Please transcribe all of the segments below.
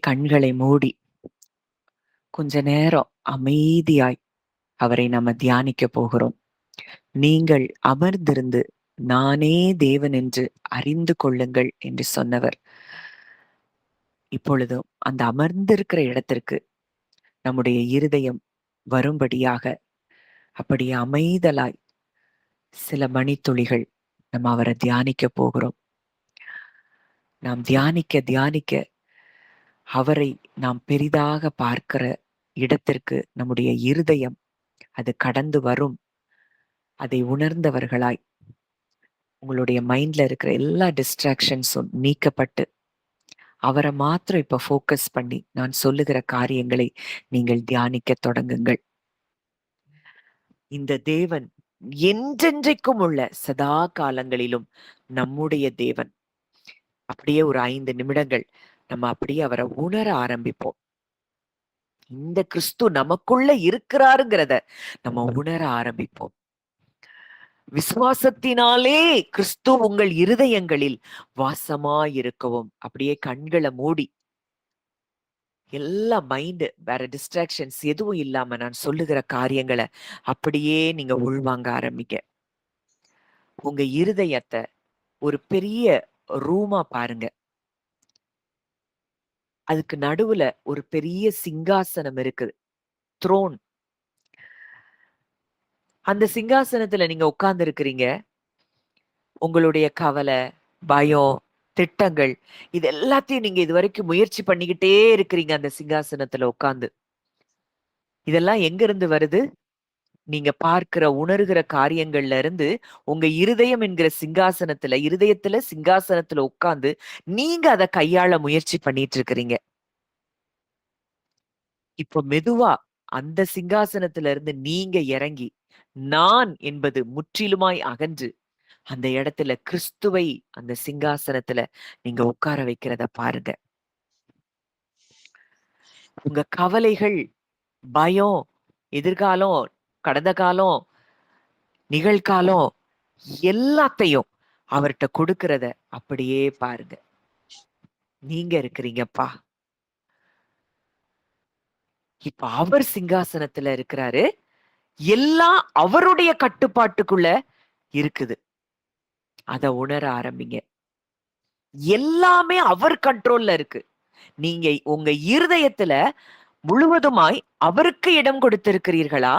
கண்களை மூடி கொஞ்ச நேரம் அமைதியாய் அவரை நம்ம தியானிக்க போகிறோம். நீங்கள் அமர்ந்திருந்து நானே தேவன் என்று அறிந்து கொள்ளுங்கள் என்று சொன்னவர் இப்பொழுதும் அந்த அமர்ந்திருக்கிற இடத்திற்கு நம்முடைய இருதயம் வரும்படியாக அப்படியே அமைதலாய் சில மணித்துளிகள் நம்ம அவரை தியானிக்க போகிறோம். நாம் தியானிக்க தியானிக்க அவரை நாம் பெரிதாக பார்க்கிற இடத்திற்கு நம்முடைய இருதயம் அது கடந்து வரும். அதை உணர்ந்தவர்களாய் உங்களுடைய மைண்ட்ல இருக்கிற எல்லா டிஸ்ட்ராக்ஷன்ஸும் நீக்கப்பட்டு அவரை மாத்திரம் இப்ப ஃபோக்கஸ் பண்ணி நான் சொல்லுகிற காரியங்களை நீங்கள் தியானிக்க தொடங்குங்கள். இந்த தேவன் என்றென்றைக்கும் உள்ள சதா காலங்களிலும் நம்முடைய தேவன். அப்படியே ஒரு 5 நிமிடங்கள் நம்ம அப்படியே அவரை உணர ஆரம்பிப்போம். இந்த கிறிஸ்து நமக்குள்ள இருக்கிறாருங்கிறத நம்ம உணர ஆரம்பிப்போம். விசுவாசத்தினாலே கிறிஸ்து உங்கள் இருதயங்களில் வாசமாயிருக்கவும். அப்படியே கண்களை மூடி எல்லா மைண்ட் வேற டிஸ்ட்ராக்ஷன்ஸ் எதுவும் இல்லாம நான் சொல்லுகிற காரியங்களை அப்படியே நீங்க உள்வாங்க ஆரம்பிங்க. உங்க இருதயத்தை ஒரு பெரிய ரூமா பாருங்க. அதுக்கு நடுவுல ஒரு பெரிய சிங்காசனம் இருக்குது, த்ரோன். அந்த சிங்காசனத்துல நீங்க உட்கார்ந்து இருக்கிறீங்க. உங்களுடைய கவலை, பயம், திட்டங்கள் இது எல்லாத்தையும் நீங்க இது வரைக்கும் முயற்சி பண்ணிக்கிட்டே இருக்கிறீங்க அந்த சிங்காசனத்துல உட்கார்ந்து. இதெல்லாம் எங்க இருந்து வருது? நீங்க பார்க்கிற உணர்கிற காரியங்கள்ல இருந்து உங்க இருதயம் என்கிற இருதயத்துல சிங்காசனத்துல உட்கார்ந்து நீங்க அதை கையாள முயற்சி பண்ணிட்டு இருக்கிறீங்க. இப்போ மெதுவா அந்த சிங்காசனத்துல இருந்து நீங்க இறங்கி நான் என்பது முற்றிலுமாய் அகன்று அந்த இடத்துல கிறிஸ்துவை அந்த சிங்காசனத்துல நீங்க உட்கார வைக்கிறத பாருங்க. உங்க கவலைகள், பயம், எதிர்காலம், கடந்த காலம், நிகழ்காலம் எல்லாத்தையும் அவர்கிட்ட கொடுக்கறத அப்படியே பாருங்க. நீங்க இருக்கிறீங்கப்பா. இப்ப அவர் சிங்காசனத்துல இருக்கிறாரு. எல்லாம் அவருடைய கட்டுப்பாட்டுக்குள்ள இருக்குது. அத உணர ஆரம்பிங்க. எல்லாமே அவர் கண்ட்ரோல்ல இருக்கு. நீங்க உங்க இருதயத்துல முழுவதுமாய் அவருக்கு இடம் கொடுத்திருக்கிறீர்களா?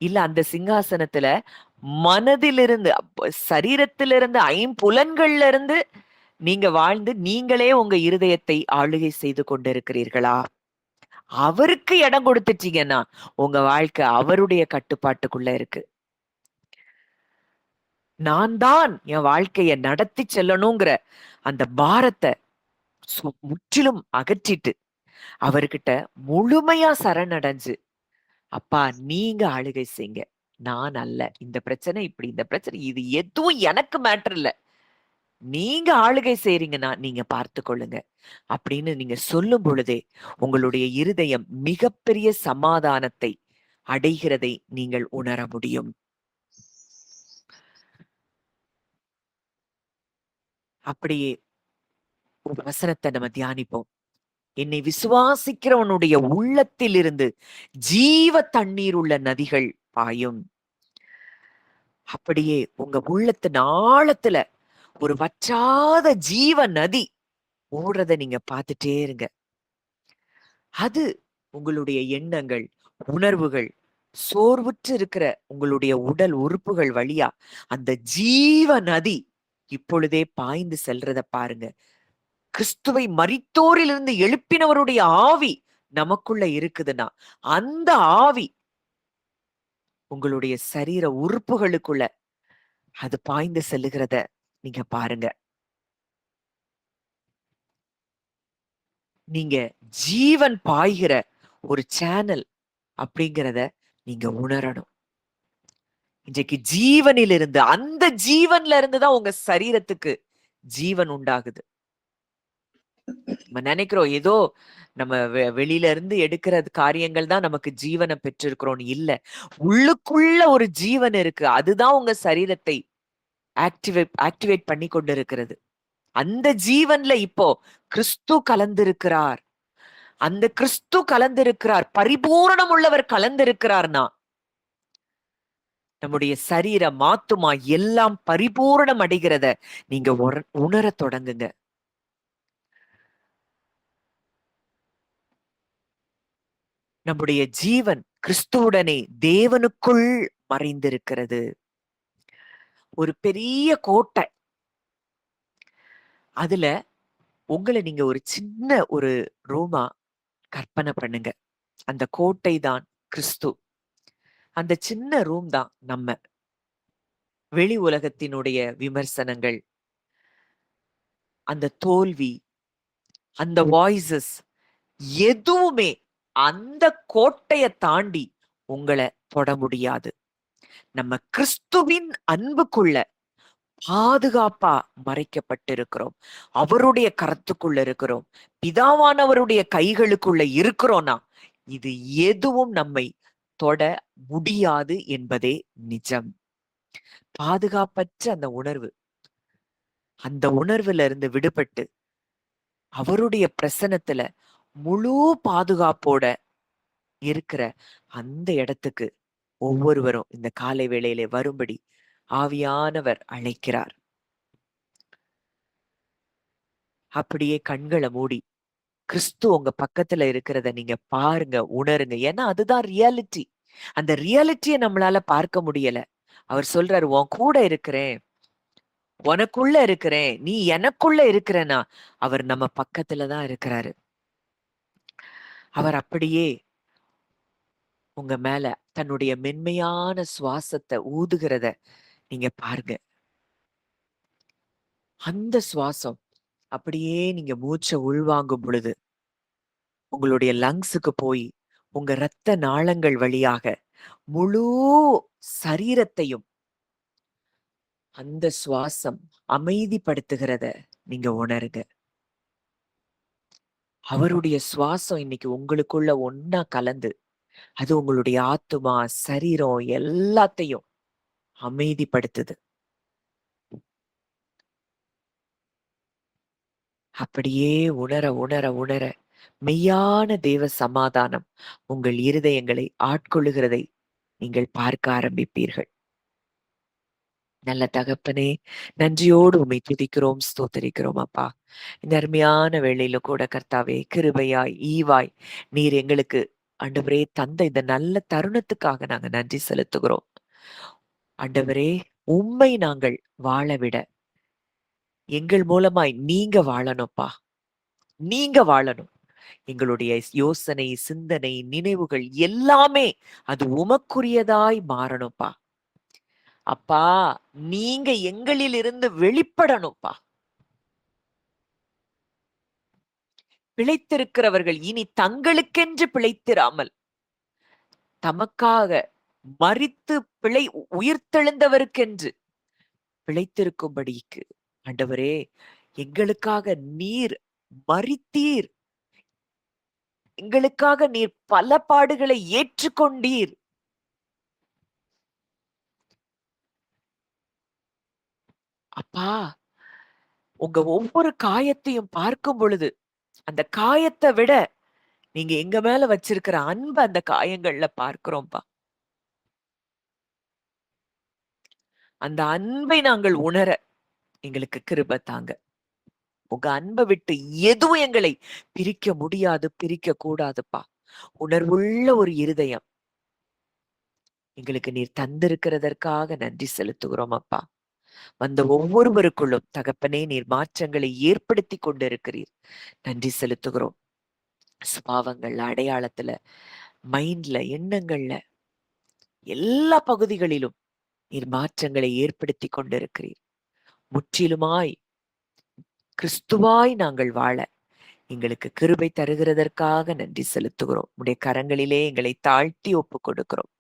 இல்ல அந்த சிங்காசனத்துல மனதிலிருந்து, சரீரத்திலிருந்து, ஐம்புலன்கள்ல இருந்து நீங்க வாழ்ந்து நீங்களே உங்க இருதயத்தை ஆளுகை செய்து கொண்டிருக்கிறீர்களா? அவருக்கு இடம் கொடுத்துட்டீங்கன்னா உங்க வாழ்க்கை அவருடைய கட்டுப்பாட்டுக்குள்ள இருக்கு. நான் தான் என் வாழ்க்கைய நடத்தி செல்லணுங்கிற அந்த பாரத்தை முற்றிலும் அகற்றிட்டு அவர்கிட்ட முழுமையா சரணடைஞ்சு, அப்பா நீங்க ஆளுகை செய்யுங்க, நான் அல்ல, இந்த பிரச்சனை இப்படி, இந்த பிரச்சனை இது எதுவும் எனக்கு மேட்டர் இல்ல, நீங்க ஆளுகை செய்றீங்கன்னா நீங்க பார்த்து கொள்ளுங்க அப்படின்னு நீங்க சொல்லும் பொழுதே உங்களுடைய இருதயம் மிகப்பெரிய சமாதானத்தை அடைகிறதை நீங்கள் உணர முடியும். அப்படியே ஒரு வசனத்தை நம்ம தியானிப்போம். என்னை விசுவாசிக்கிறவனுடைய உள்ளத்தில் இருந்து ஜீவ தண்ணீர் உள்ள நதிகள் பாயும். அப்படியே உங்க உள்ளத்தின் ஆழத்துல ஒரு வற்றாத ஜீவ நதி ஓடுறத நீங்க பார்த்துட்டே இருங்க. அது உங்களுடைய எண்ணங்கள், உணர்வுகள், சோர்வுற்று இருக்கிற உங்களுடைய உடல் உறுப்புகள் வழியா அந்த ஜீவ நதி இப்பொழுதே பாய்ந்து செல்றத பாருங்க. கிறிஸ்துவை மரித்தோரிலிருந்து எழுப்பினவருடைய ஆவி நமக்குள்ள இருக்குதுன்னா அந்த ஆவி உங்களுடைய சரீர உறுப்புகளுக்குள்ள அது பாய்ந்து செல்லுகிறத நீங்க பாருங்க. நீங்க ஜீவன் பாய்கிற ஒரு சேனல் அப்படிங்கிறத நீங்க உணரணும். இன்றைக்கு ஜீவனில் இருந்து, அந்த ஜீவன்ல இருந்துதான் உங்க சரீரத்துக்கு ஜீவன் உண்டாகுது. நம்ம நினைக்கிறோம் ஏதோ நம்ம வெளியில இருந்து எடுக்கிற காரியங்கள் தான் நமக்கு ஜீவனை பெற்றிருக்கிறோம்னு இல்ல. உள்ளுக்குள்ள ஒரு ஜீவன் இருக்கு. அதுதான் உங்க சரீரத்தை ஆக்டிவேட் பண்ணி கொண்டு இருக்கிறது. அந்த ஜீவன்ல இப்போ கிறிஸ்து கலந்திருக்கிறார். அந்த கிறிஸ்து கலந்திருக்கிறார். பரிபூரணம் உள்ளவர் கலந்திருக்கிறார்னா நம்முடைய சரீரம், ஆத்துமா எல்லாம் பரிபூரணம் அடைகிறத நீங்க உணரத் தொடங்குங்க. நம்முடைய ஜீவன் கிறிஸ்துவுடனே தேவனுக்குள் மறைந்திருக்கிறது. ஒரு பெரிய கோட்டை. அதுல உங்கள நீங்க ஒரு சின்ன ஒரு ரூமா கற்பனை பண்ணுங்க. அந்த கோட்டை தான் கிறிஸ்து. அந்த சின்ன ரூம் தான் நம்ம. வெளி உலகத்தினுடைய விமர்சனங்கள், அந்த தோல்வி, அந்த வாய்ஸஸ் எதுவுமே அந்த கோட்டைய தாண்டி உங்கள தொட முடியாது. நம்ம கிறிஸ்துவின் அன்புக்குள்ள பாதுகாப்பா மறைக்கப்பட்டிருக்கிறோம். அவருடைய கரத்துக்குள்ள இருக்கிறோம். பிதாவானவருடைய கைகளுக்குள்ள இருக்கிறோம்னா இது எதுவும் நம்மை தொட முடியாது என்பதே நிஜம். பாதுகாப்பற்ற அந்த உணர்வு, அந்த உணர்வுல இருந்து விடுபட்டு அவருடைய பிரசன்னத்துல முழு பாதுகாப்போட இருக்கிற அந்த இடத்துக்கு ஒவ்வொருவரும் இந்த காலை வேளையிலே வரும்படி ஆவியானவர் அழைக்கிறார். அப்படியே கண்களை மூடி கிறிஸ்து உங்க பக்கத்துல இருக்கிறத நீங்க பாருங்க, உணருங்க. ஏன்னா அதுதான் ரியாலிட்டி. அந்த ரியாலிட்டியை நம்மளால பார்க்க முடியல. அவர் சொல்றாரு, உன் கூட இருக்கிறேன், உனக்குள்ள இருக்கிறேன், நீ எனக்குள்ள இருக்கிறனா. அவர் நம்ம பக்கத்துலதான் இருக்கிறாரு. அவர் அப்படியே உங்க மேல தன்னுடைய மென்மையான சுவாசத்தை ஊதுகிறத நீங்க பாருங்க. அந்த சுவாசம் அப்படியே நீங்க மூச்சை உள்வாங்கும் பொழுது உங்களுடைய லங்ஸுக்கு போய் உங்க இரத்த நாளங்கள் வழியாக முழு சரீரத்தையும் அந்த சுவாசம் அமைதிப்படுத்துகிறத நீங்க உணருங்க. அவருடைய சுவாசம் இன்னைக்கு உங்களுக்குள்ள ஒன்னா கலந்து அது உங்களுடைய ஆத்துமா, சரீரம் எல்லாத்தையும் அமைதிப்படுத்துது. அப்படியே உணர உணர உணர மெய்யான தேவ சமாதானம் உங்கள் இருதயங்களை ஆட்கொள்ளுகிறதை நீங்கள் பார்க்க ஆரம்பிப்பீர்கள். நல்ல தகப்பனே, நன்றியோடு உம்மை துதிக்கிறோம், ஸ்தோத்தரிக்கிறோம் அப்பா. இந்த அருமையான வேளையில கூட கர்த்தாவே, கிருபையாய், ஈவாய் நீர் எங்களுக்கு ஆண்டவரே தந்த இந்த நல்ல தருணத்துக்காக நாங்க நன்றி செலுத்துகிறோம். ஆண்டவரே, உம்மை நாங்கள் வாழவிட எங்கள் மூலமாய் நீங்க வாழணும்ப்பா. நீங்க வாழணும். எங்களுடைய யோசனை, சிந்தனை, நினைவுகள் எல்லாமே அது உமக்குரியதாய் மாறணும்ப்பா. அப்பா, நீங்க எங்களில் இருந்து வெளிப்படணும்ப்பா. பிழைத்திருக்கிறவர்கள் இனி தங்களுக்கென்று பிழைத்திராமல் தமக்காக மரித்து உயிர்த்தெழுந்தவருக்கென்று பிழைத்திருக்கும்படிக்கு ஆண்டவரே, எங்களுக்காக நீர் மரித்தீர். எங்களுக்காக நீர் பல பாடுகளை ஏற்றுக்கொண்டீர். அப்பா, உங்க ஒவ்வொரு காயத்தையும் பார்க்கும் பொழுது அந்த காயத்தை விட நீங்க எங்க மேல வச்சிருக்கிற அன்பு அந்த காயங்கள்ல பார்க்கிறோம்ப்பா. அந்த அன்பை நாங்கள் உணர எங்களுக்கு கிருபை தாங்க. உங்க அன்பை விட்டு எதுவும் எங்களை பிரிக்க முடியாது, பிரிக்க கூடாதுப்பா. உணர்வுள்ள ஒரு இருதயம் எங்களுக்கு நீர் தந்திருக்கிறதற்காக நன்றி செலுத்துகிறோம் அப்பா. வந்த ஒவ்வொருவருக்குள்ளும் தகப்பனே நீர் மாற்றங்களை ஏற்படுத்தி கொண்டிருக்கிறீர். நன்றி செலுத்துகிறோம். சுபாவங்கள்ல, அடையாளத்துல, மைண்ட்ல, எண்ணங்கள்ல எல்லா பகுதிகளிலும் நீர் மாற்றங்களை ஏற்படுத்தி கொண்டிருக்கிறீர். முற்றிலுமாய் கிறிஸ்துவாய் நாங்கள் வாழ எங்களுக்கு கிருபை தருகிறதற்காக நன்றி செலுத்துகிறோம். உடைய கரங்களிலே எங்களை தாழ்த்தி ஒப்புக் கொடுக்கிறோம்.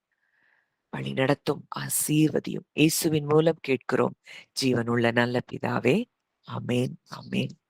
வழி நடத்தும், ஆசீர்வதியும். இயேசுவின் மூலம் கேட்கிறோம் ஜீவனுள்ள நல்ல பிதாவே. ஆமென், ஆமென்.